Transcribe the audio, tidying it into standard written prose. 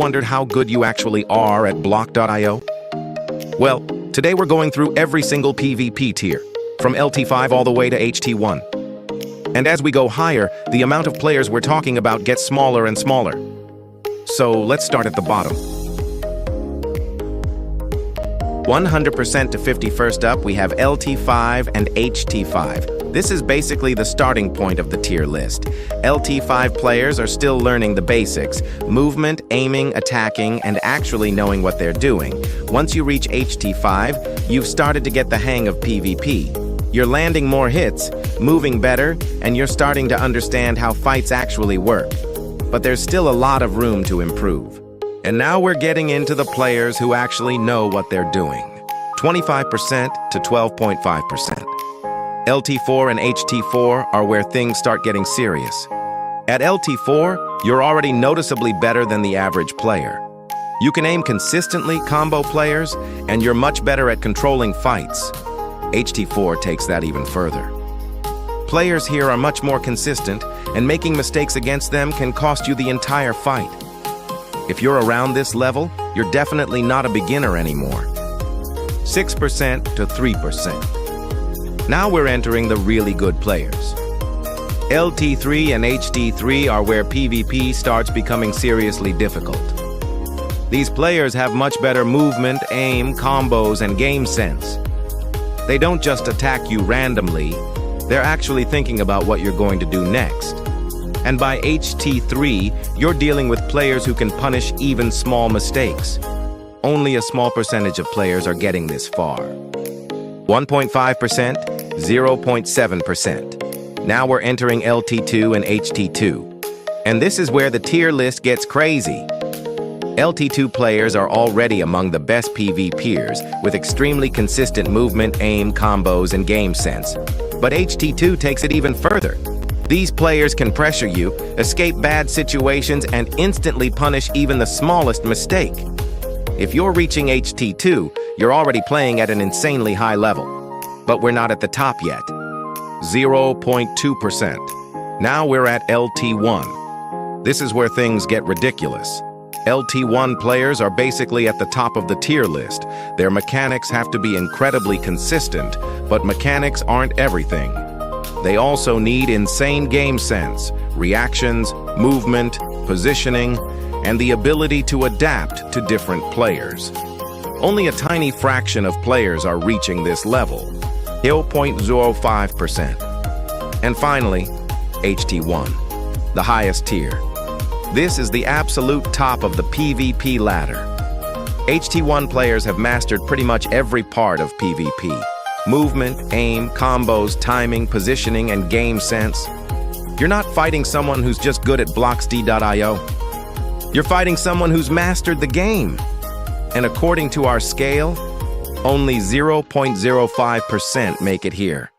wondered how good you actually are at block.io? Well, today we're going through every single PvP tier, from LT5 all the way to HT1. And as we go higher, the amount of players we're talking about gets smaller and smaller. So let's start at the bottom. 100% to 51st up, we have LT5 and HT5. This is basically the starting point of the tier list. LT5 players are still learning the basics: movement, aiming, attacking, and actually knowing what they're doing. Once you reach HT5, you've started to get the hang of PvP. You're landing more hits, moving better, and you're starting to understand how fights actually work. But there's still a lot of room to improve. And now we're getting into the players who actually know what they're doing. 25% to 12.5%. LT4 and HT4 are where things start getting serious. At LT4, you're already noticeably better than the average player. You can aim consistently, combo players, and you're much better at controlling fights. HT4 takes that even further. Players here are much more consistent, and making mistakes against them can cost you the entire fight. If you're around this level, you're definitely not a beginner anymore. 6% to 3%. Now we're entering the really good players. LT3 and HT3 are where PvP starts becoming seriously difficult. These players have much better movement, aim, combos, and game sense. They don't just attack you randomly, they're actually thinking about what you're going to do next. And by HT3, you're dealing with players who can punish even small mistakes. Only a small percentage of players are getting this far. 1.5%, 0.7%. Now we're entering LT2 and HT2. And this is where the tier list gets crazy. LT2 players are already among the best PvPers, with extremely consistent movement, aim, combos, and game sense. But HT2 takes it even further. These players can pressure you, escape bad situations, and instantly punish even the smallest mistake. If you're reaching HT2, you're already playing at an insanely high level. But we're not at the top yet. 0.2%. Now we're at LT1. This is where things get ridiculous. LT1 players are basically at the top of the tier list. Their mechanics have to be incredibly consistent, but mechanics aren't everything. They also need insane game sense, reactions, movement, positioning, and the ability to adapt to different players. Only a tiny fraction of players are reaching this level, 0.05%. And finally, HT1, the highest tier. This is the absolute top of the PvP ladder. HT1 players have mastered pretty much every part of PvP. Movement, aim, combos, timing, positioning, and game sense. You're not fighting someone who's just good at block.io. You're fighting someone who's mastered the game. And according to our scale, only 0.05% make it here.